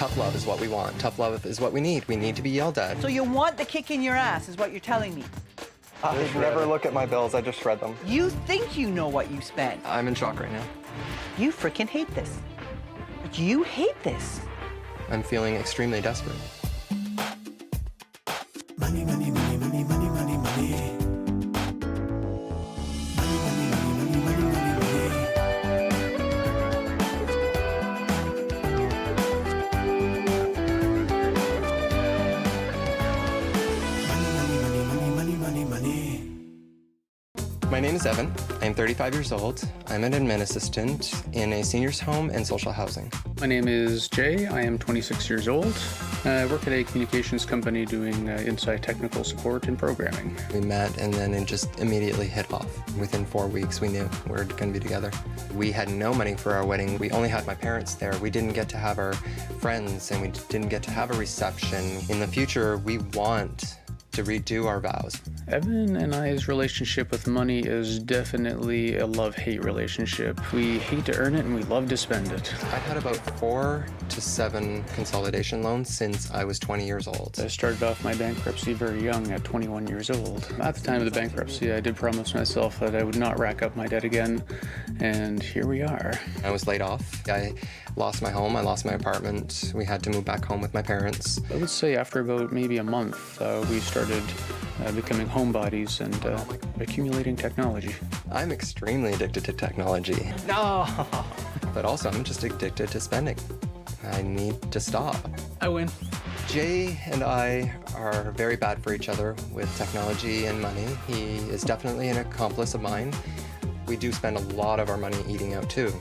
Tough love is what we want. Tough love is what we need. We need to be yelled at. So you want the kick in your ass, is what you're telling me? I never look at my bills. I just shred them. You think you know what you spend. I'm in shock right now. You freaking hate this. But you hate this. I'm feeling extremely desperate. Money, money, money, money, money, money, money. My name is Evan. I'm 35 years old. I'm an admin assistant in a seniors home and social housing. My name is Jay. I am 26 years old. I work at a communications company doing inside technical support and programming. We met and then it just immediately hit off. Within 4 weeks, we knew we were going to be together. We had no money for our wedding. We only had my parents there. We didn't get to have our friends and we didn't get to have a reception. In the future, we want to redo our vows. Evan and I's relationship with money is definitely a love-hate relationship. We hate to earn it and we love to spend it. I've had about 4 to 7 consolidation loans since I was 20 years old. I started off my bankruptcy very young at 21 years old. At the time of the bankruptcy, I did promise myself that I would not rack up my debt again, and here we are. I was laid off. I lost my home, I lost my apartment. We had to move back home with my parents. I would say after about maybe a month, we started becoming homebodies and accumulating technology. I'm extremely addicted to technology. No. But also, I'm just addicted to spending. I need to stop. I win. Jay and I are very bad for each other with technology and money. He is definitely an accomplice of mine. We do spend a lot of our money eating out too.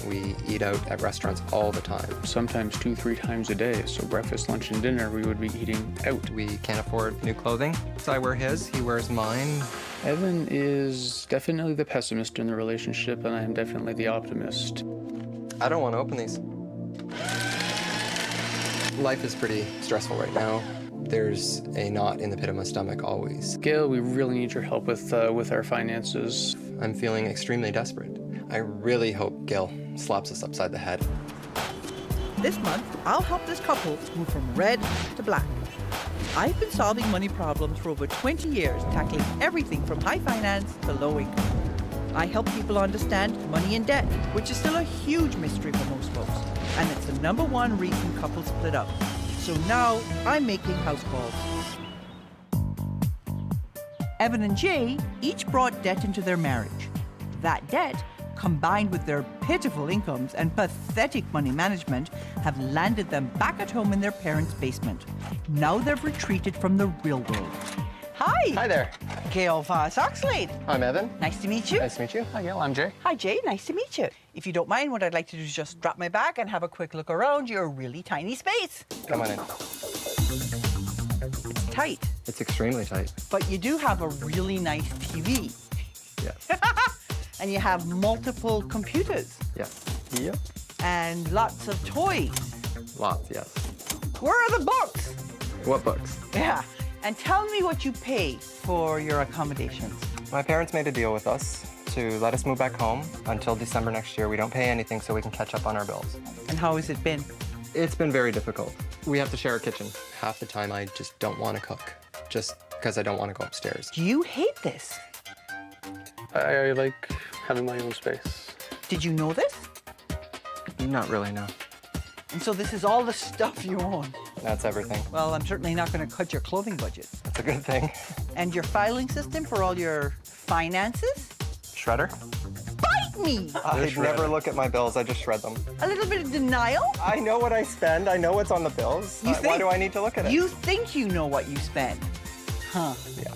We eat out at restaurants all the time. Sometimes 2-3 times a day. So breakfast, lunch, and dinner, we would be eating out. We can't afford new clothing, so I wear his, he wears mine. Evan is definitely the pessimist in the relationship, and I am definitely the optimist. I don't want to open these. Life is pretty stressful right now. There's a knot in the pit of my stomach always. Gail, we really need your help with our finances. I'm feeling extremely desperate. I really hope Gail slaps us upside the head. This month, I'll help this couple move from red to black. I've been solving money problems for over 20 years, tackling everything from high finance to low income. I help people understand money and debt, which is still a huge mystery for most folks. And it's the #1 reason couples split up. So now I'm making house calls. Evan and Jay each brought debt into their marriage. That debt, combined with their pitiful incomes and pathetic money management, have landed them back at home in their parents' basement. Now they've retreated from the real world. Hi. Hi there. Gail Vaz-Oxlade. I'm Evan. Nice to meet you. Nice to meet you. Hi, Gail. I'm Jay. Hi, Jay. Nice to meet you. If you don't mind, what I'd like to do is just drop my bag and have a quick look around your really tiny space. Come on in. It's tight, It's extremely tight. but you do have a really nice TV. Yes. And you have multiple computers Yes. Yep. and lots of toys. Lots, yes. Where are the books? What books? Yeah. And tell me what you pay for your accommodations. My parents made a deal with us to let us move back home until December next year. We don't pay anything so we can catch up on our bills. And how has it been? It's been very difficult. We have to share a kitchen. Half the time I just don't want to cook, just because I don't want to go upstairs. Do you hate this? I like having my own space. Did you know this? Not really, no. And so this is all the stuff you own. That's everything. Well, I'm certainly not going to cut your clothing budget. That's a good thing. And your filing system for all your finances? Shredder? Bite me! I never look at my bills, I just shred them. A little bit of denial? I know what I spend, I know what's on the bills. Why do I need to look at it? You think you know what you spend. Huh. Yeah.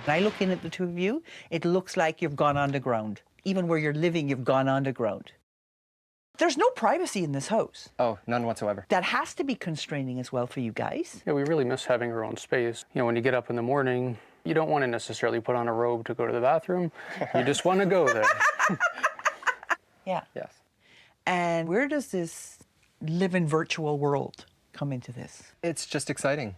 When I look in at the two of you, it looks like you've gone underground. Even where you're living, you've gone underground. There's no privacy in this house. Oh, none whatsoever. That has to be constraining as well for you guys. Yeah, we really miss having our own space. You know, when you get up in the morning, you don't want to necessarily put on a robe to go to the bathroom. You just want to go there. Yeah. Yes. And where does this live-in virtual world come into this? It's just exciting.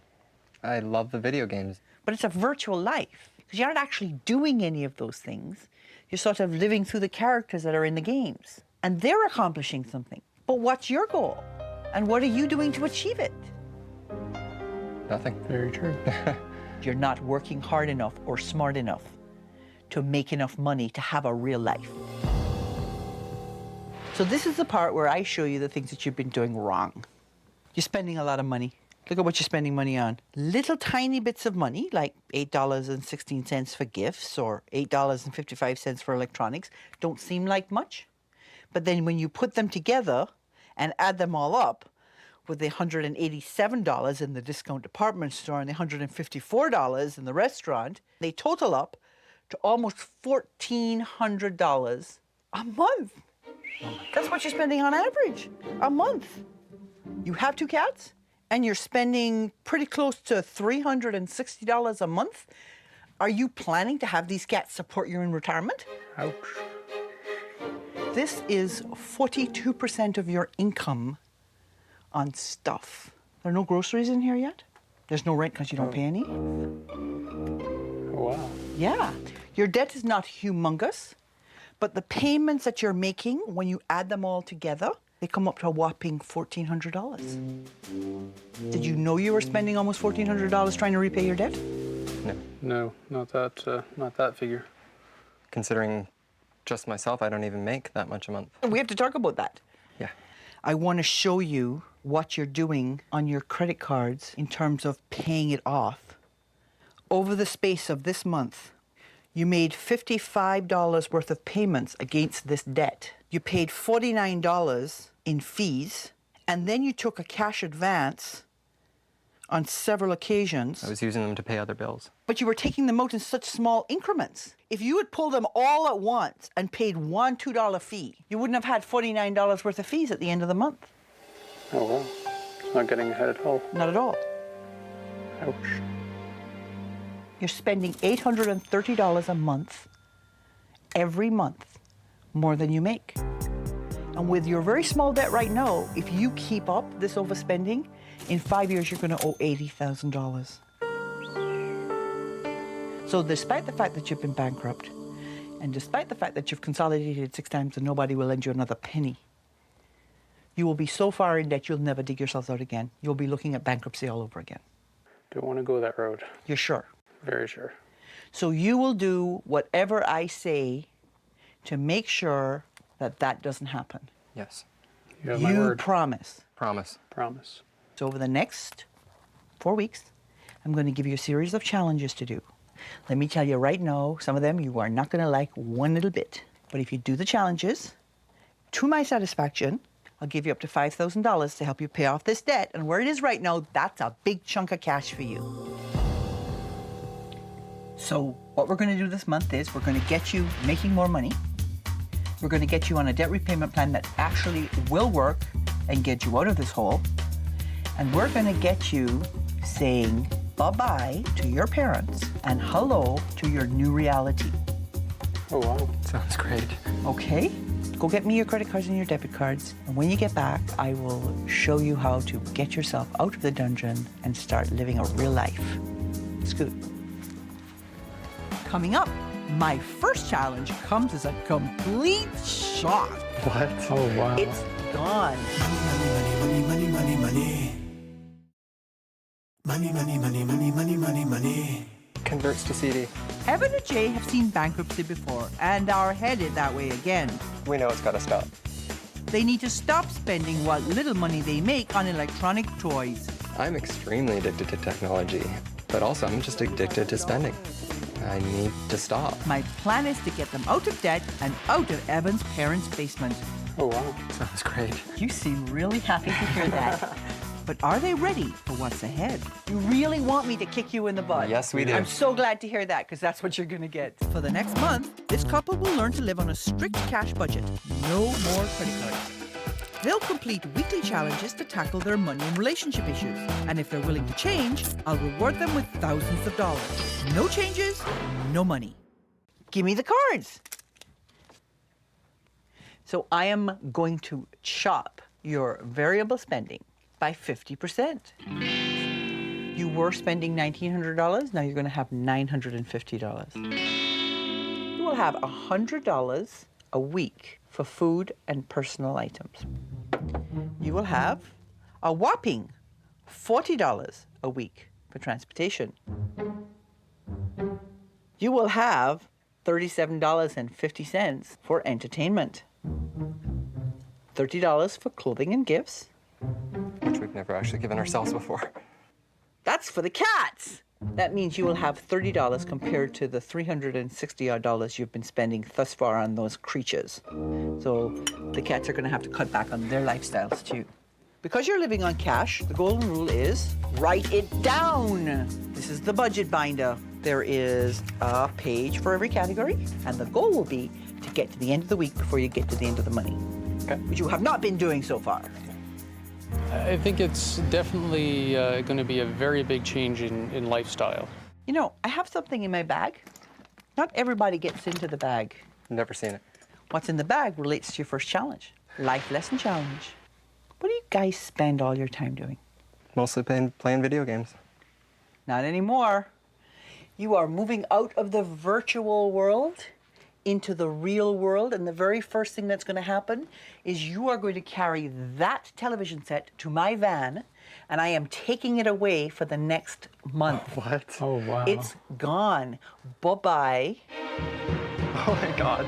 I love the video games. But it's a virtual life, because you're not actually doing any of those things. You're sort of living through the characters that are in the games. And they're accomplishing something. But what's your goal? And what are you doing to achieve it? Nothing. Very true. You're not working hard enough or smart enough to make enough money to have a real life. So this is the part where I show you the things that you've been doing wrong. You're spending a lot of money. Look at what you're spending money on. Little tiny bits of money, like $8.16 for gifts or $8.55 for electronics, don't seem like much. But then when you put them together and add them all up, with the $187 in the discount department store and the $154 in the restaurant, they total up to almost $1,400 a month. That's what you're spending on average, a month. You have 2 cats, and you're spending pretty close to $360 a month. Are you planning to have these cats support you in retirement? Ouch. This is 42% of your income on stuff. There are no groceries in here yet. There's no rent because you don't pay any. Wow. Yeah. Your debt is not humongous, but the payments that you're making, when you add them all together, they come up to a whopping $1,400. Did you know you were spending almost $1,400 trying to repay your debt? No, not that figure. Considering just myself, I don't even make that much a month. We have to talk about that. Yeah. I want to show you what you're doing on your credit cards in terms of paying it off. Over the space of this month, you made $55 worth of payments against this debt. You paid $49 in fees, and then you took a cash advance on several occasions. I was using them to pay other bills. But you were taking them out in such small increments. If you had pulled them all at once and paid one $2 fee, you wouldn't have had $49 worth of fees at the end of the month. Oh, well. It's not getting ahead at all. Not at all. Ouch. You're spending $830 a month, every month, more than you make. And with your very small debt right now, if you keep up this overspending, in 5 years you're going to owe $80,000. So despite the fact that you've been bankrupt, and despite the fact that you've consolidated 6 times and nobody will lend you another penny, you will be so far in debt you'll never dig yourself out again. You'll be looking at bankruptcy all over again. Don't want to go that road. You're sure? Very sure. So you will do whatever I say to make sure that that doesn't happen. Yes. You have my word. Promise. Promise. Promise. So over the next 4 weeks, I'm going to give you a series of challenges to do. Let me tell you right now, some of them you are not going to like one little bit. But if you do the challenges, to my satisfaction, I'll give you up to $5,000 to help you pay off this debt. And where it is right now, that's a big chunk of cash for you. So what we're going to do this month is we're going to get you making more money. We're going to get you on a debt repayment plan that actually will work and get you out of this hole. And we're going to get you saying bye-bye to your parents and hello to your new reality. Oh, wow. Sounds great. Okay? Go get me your credit cards and your debit cards. And when you get back, I will show you how to get yourself out of the dungeon and start living a real life. Scoot. Coming up, my first challenge comes as a complete shock. What? Oh, wow. It's gone. Money, money, money, money. Money, money, money, money, money, money, money. Converts to CD. Evan and Jay have seen bankruptcy before and are headed that way again. We know it's got to stop. They need to stop spending what little money they make on electronic toys. I'm extremely addicted to technology, but also I'm just addicted to spending. I need to stop. My plan is to get them out of debt and out of Evan's parents' basement. Oh, wow. Sounds great. You seem really happy to hear that. But are they ready for what's ahead? You really want me to kick you in the butt? Yes, we do. I'm so glad to hear that, because that's what you're going to get. For the next month, this couple will learn to live on a strict cash budget. No more credit cards. They'll complete weekly challenges to tackle their money and relationship issues. And if they're willing to change, I'll reward them with thousands of dollars. No changes, no money. Give me the cards. So I am going to chop your variable spending by 50%. You were spending $1,900, now you're going to have $950. You will have $100 a week for food and personal items. You will have a whopping $40 a week for transportation. You will have $37.50 for entertainment, $30 for clothing and gifts. Which we've never actually given ourselves before. That's for the cats. That means you will have $30 compared to the $360 you've been spending thus far on those creatures. So the cats are going to have to cut back on their lifestyles too. Because you're living on cash, the golden rule is write it down. This is the budget binder. There is a page for every category, and the goal will be to get to the end of the week before you get to the end of the money. Okay. Which you have not been doing so far. I think it's definitely going to be a very big change in lifestyle. You know, I have something in my bag. Not everybody gets into the bag. Never seen it. What's in the bag relates to your first challenge, life lesson challenge. What do you guys spend all your time doing? Mostly playing video games. Not anymore. You are moving out of the virtual world into the real world, and the very first thing that's going to happen is you are going to carry that television set to my van, and I am taking it away for the next month. What? Oh, wow. It's gone. Bye-bye. Oh my God.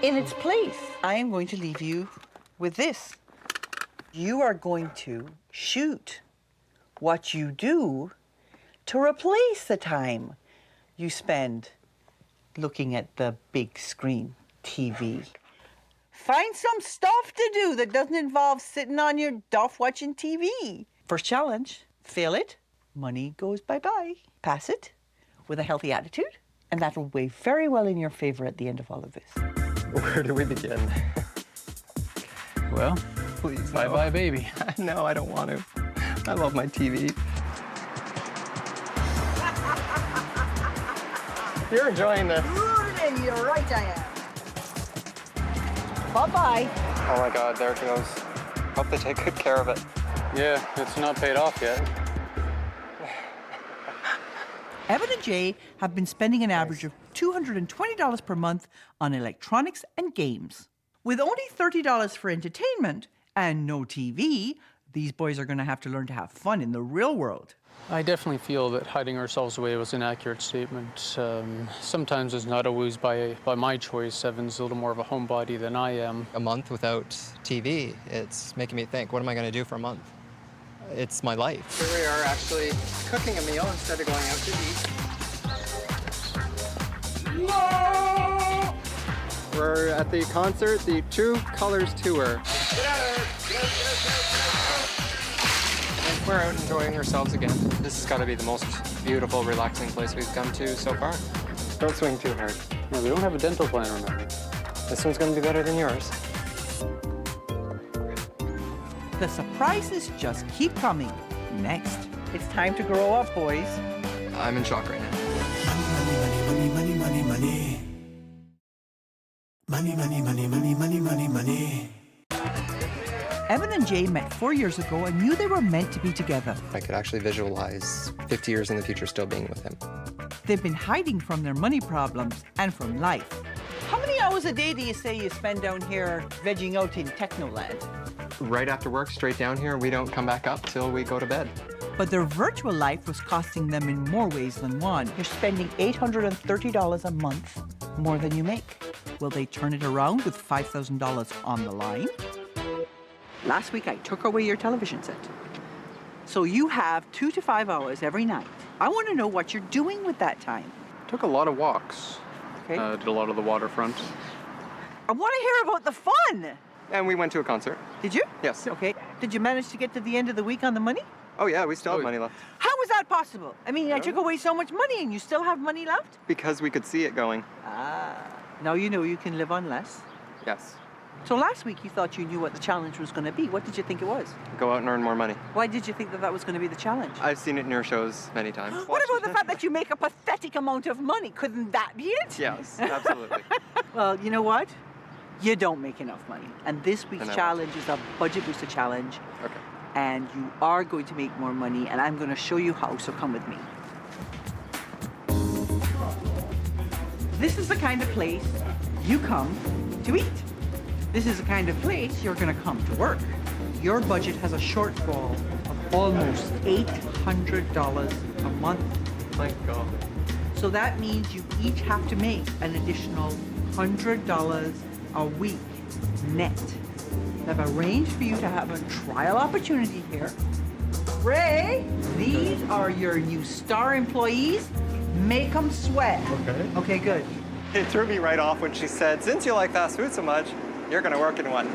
In its place, I am going to leave you with this. You are going to shoot what you do to replace the time you spend looking at the big screen TV. Find some stuff to do that doesn't involve sitting on your duff watching TV. First challenge, fail it, money goes bye-bye. Pass it with a healthy attitude, and that will weigh very well in your favor at the end of all of this. Where do we begin? Well, Please, bye-bye, baby. No, I don't want to. I love my TV. You're enjoying this. You're right, I am. Bye-bye. Oh my God, there it goes. Hope they take good care of it. Yeah, it's not paid off yet. Evan and Jay have been spending an average of $220 per month on electronics and games. With only $30 for entertainment and no TV, these boys are going to have to learn to have fun in the real world. I definitely feel that hiding ourselves away was an accurate statement. Sometimes it's not always by my choice. Evan's a little more of a homebody than I am. A month without TV, it's making me think, what am I going to do for a month? It's my life. Here we are actually cooking a meal instead of going out to eat. No! We're at the concert, the True Colors Tour. And we're out enjoying ourselves again. This has got to be the most beautiful, relaxing place we've come to so far. Don't swing too hard. No, we don't have a dental plan, remember? This one's going to be better than yours. The surprises just keep coming. Next, it's time to grow up, boys. I'm in shock right now. Money, money, money, money, money. Money, money, money, money, money, money, money. Evan and Jay met 4 years ago and knew they were meant to be together. I could actually visualize 50 years in the future still being with him. They've been hiding from their money problems and from life. How many hours a day do you say you spend down here vegging out in Technoland? Right after work, straight down here, we don't come back up till we go to bed. But their virtual life was costing them in more ways than one. You're spending $830 a month more than you make. Will they turn it around with $5,000 on the line? Last week, I took away your television set. So you have 2 to 5 hours every night. I want to know what you're doing with that time. Took a lot of walks. Okay. Did a lot of the waterfront. I want to hear about the fun. And we went to a concert. Did you? Yes. Okay. Did you manage to get to the end of the week on the money? Oh yeah, we still have Oh, money left. How was that possible? I mean, I took away so much money and you still have money left? Because we could see it going. Ah. Now you know you can live on less. Yes. So last week you thought you knew what the challenge was going to be. What did you think it was? Go out and earn more money. Why did you think that that was going to be the challenge? I've seen it in your shows many times. What about the fact that you make a pathetic amount of money? Couldn't that be it? Yes, absolutely. Well, you know what? You don't make enough money. And this week's I know. challenge is a budget booster challenge. Okay. And you are going to make more money, and I'm going to show you how, so come with me. This is the kind of place you come to eat. This is the kind of place you're going to come to work. your budget has a shortfall of almost $800 a month. Thank God. So that means you each have to make an additional $100 a week net. I've arranged for you to have a trial opportunity here. Ray, these are your new star employees. Make them sweat. Okay. Okay, good. It threw me right off when she said, since you like fast food so much, you're gonna work in one.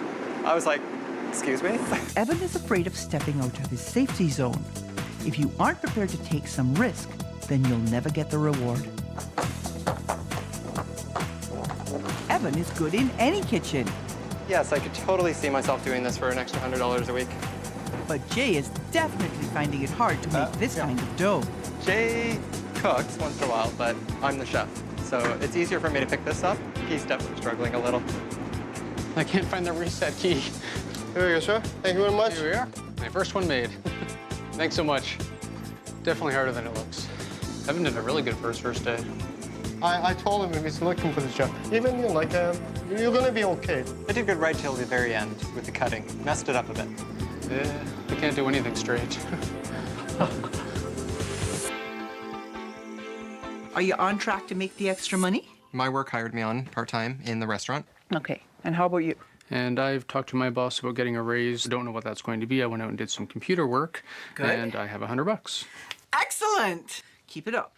I was like, excuse me? Evan is afraid of stepping out of his safety zone. If you aren't prepared to take some risk, then you'll never get the reward. Evan is good in any kitchen, Yes, I could totally see myself doing this for an extra $100 a week. but Jay is definitely finding it hard to make this kind of dough. Jay cooks once in a while, but I'm the chef. So it's easier for me to pick this up. He's definitely struggling a little. I can't find the reset key. Here we go, sir. Thank you very much. Here we are. My first one made. Thanks so much. Definitely harder than it looks. Evan did a really good first day. I told him if he's looking for the job, even you're gonna be okay. I did good right till the very end with the cutting. Messed it up a bit. Yeah, we can't do anything straight. Are you on track to make the extra money? My work hired me on part-time in the restaurant. Okay, and how about you? And I've talked to my boss about getting a raise. I don't know what that's going to be. I went out and did some computer work, Good. and I have $100. Excellent! Keep it up.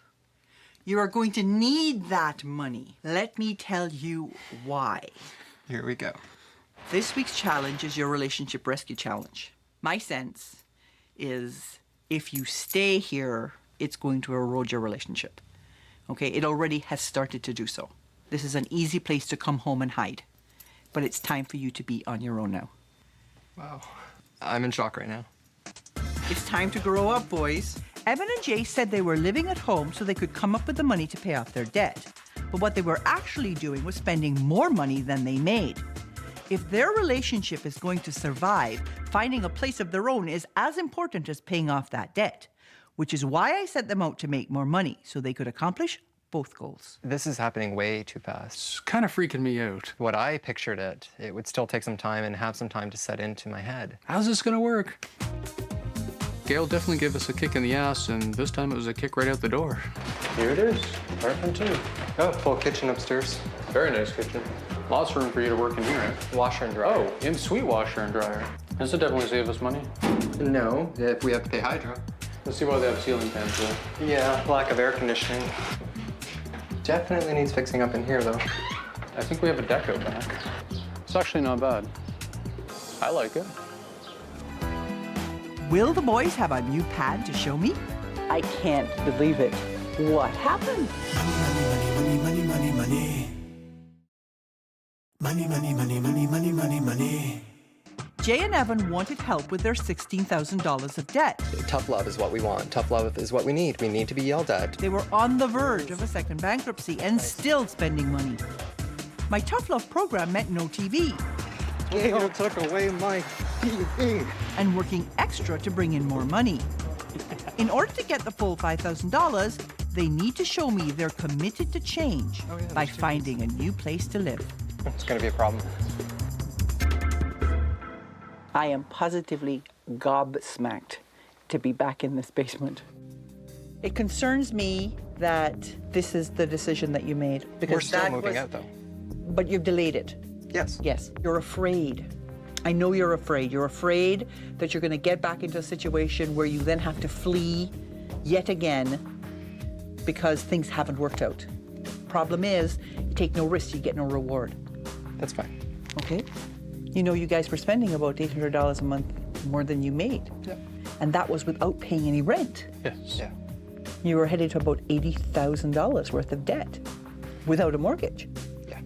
You are going to need that money. Let me tell you why. Here we go. This week's challenge is your relationship rescue challenge. My sense is if you stay here, it's going to erode your relationship. Okay, it already has started to do so. This is an easy place to come home and hide. But it's time for you to be on your own now. Wow. I'm in shock right now. It's time to grow up, boys. Evan and Jay said they were living at home so they could come up with the money to pay off their debt. But what they were actually doing was spending more money than they made. If their relationship is going to survive, finding a place of their own is as important as paying off that debt, which is why I sent them out to make more money so they could accomplish both goals. This is happening way too fast. It's kind of freaking me out. What I pictured it would still take some time and have some time to set into my head. How's this gonna work? Gail definitely gave us a kick in the ass, and this time it was a kick right out the door. Here it is. Apartment 2. Oh, full kitchen upstairs. Very nice kitchen. Lots of room for you to work in here. Washer and dryer. Oh, and sweet washer and dryer. This will definitely save us money. No, if we have to pay hydro. Let's see why they have ceiling fans though. Yeah, lack of air conditioning. Definitely needs fixing up in here, though. I think we have a deck out back. It's actually not bad. I like it. Will the boys have a new pad to show me? I can't believe it. What happened? Money, money, money, money, money. Money, money, money, money, money, money, money. Jay and Evan wanted help with their $16,000 of debt. Tough love is what we want. Tough love is what we need. We need to be yelled at. They were on the verge of a second bankruptcy and still spending money. My Tough Love program meant no TV Gail took away my TV. and working extra to bring in more money. In order to get the full $5,000, they need to show me they're committed to change by finding a new place to live. It's going to be a problem. I am positively gobsmacked to be back in this basement. It concerns me that this is the decision that you made. Because We're still that moving was- out, though. But you've delayed it. Yes. Yes, you're afraid. I know you're afraid. You're afraid that you're going to get back into a situation where you then have to flee yet again because things haven't worked out. Problem is, you take no risk, you get no reward. That's fine. Okay? You know, you guys were spending about $800 a month more than you made. Yeah. And that was without paying any rent. Yes. Yeah. You were headed to about $80,000 worth of debt without a mortgage. Yeah.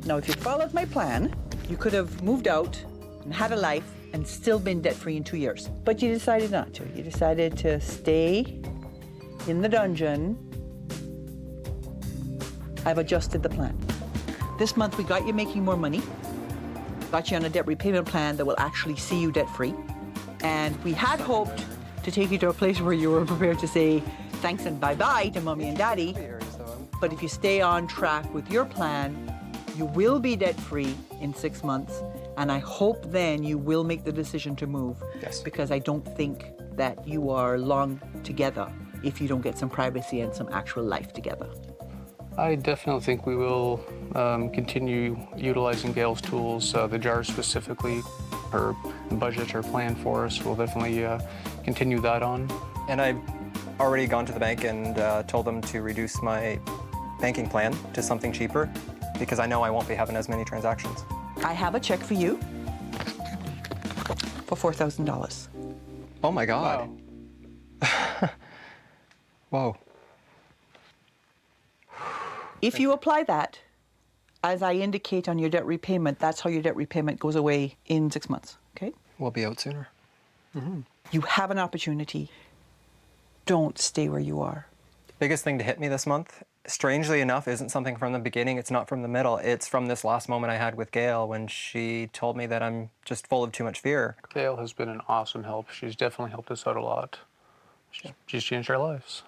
Now, if you followed my plan, you could have moved out and had a life and still been debt-free in 2 years. But you decided not to. You decided to stay in the dungeon. I've adjusted the plan. This month, we got you making more money, got you on a debt repayment plan that will actually see you debt-free. And we had hoped to take you to a place where you were prepared to say thanks and bye-bye to Mommy and Daddy. But if you stay on track with your plan, you will be debt-free in 6 months, And I hope then you will make the decision to move. Yes. Because I don't think that you are long together if you don't get some privacy and some actual life together. I definitely think we will continue utilizing Gail's tools, the jars specifically. Her budget, her plan for us, we'll definitely continue that on. And I've already gone to the bank and told them to reduce my banking plan to something cheaper because I know I won't be having as many transactions. I have a check for you for $4,000. Oh my God. Wow. Whoa. If you apply that, as I indicate on your debt repayment, that's how your debt repayment goes away in 6 months, okay? We'll be out sooner. You have an opportunity. Don't stay where you are. Biggest thing to hit me this month, strangely enough, isn't something from the beginning. It's not from the middle. It's from this last moment I had with Gail when she told me that I'm just full of too much fear. Gail has been an awesome help. She's definitely helped us out a lot. She's changed our lives.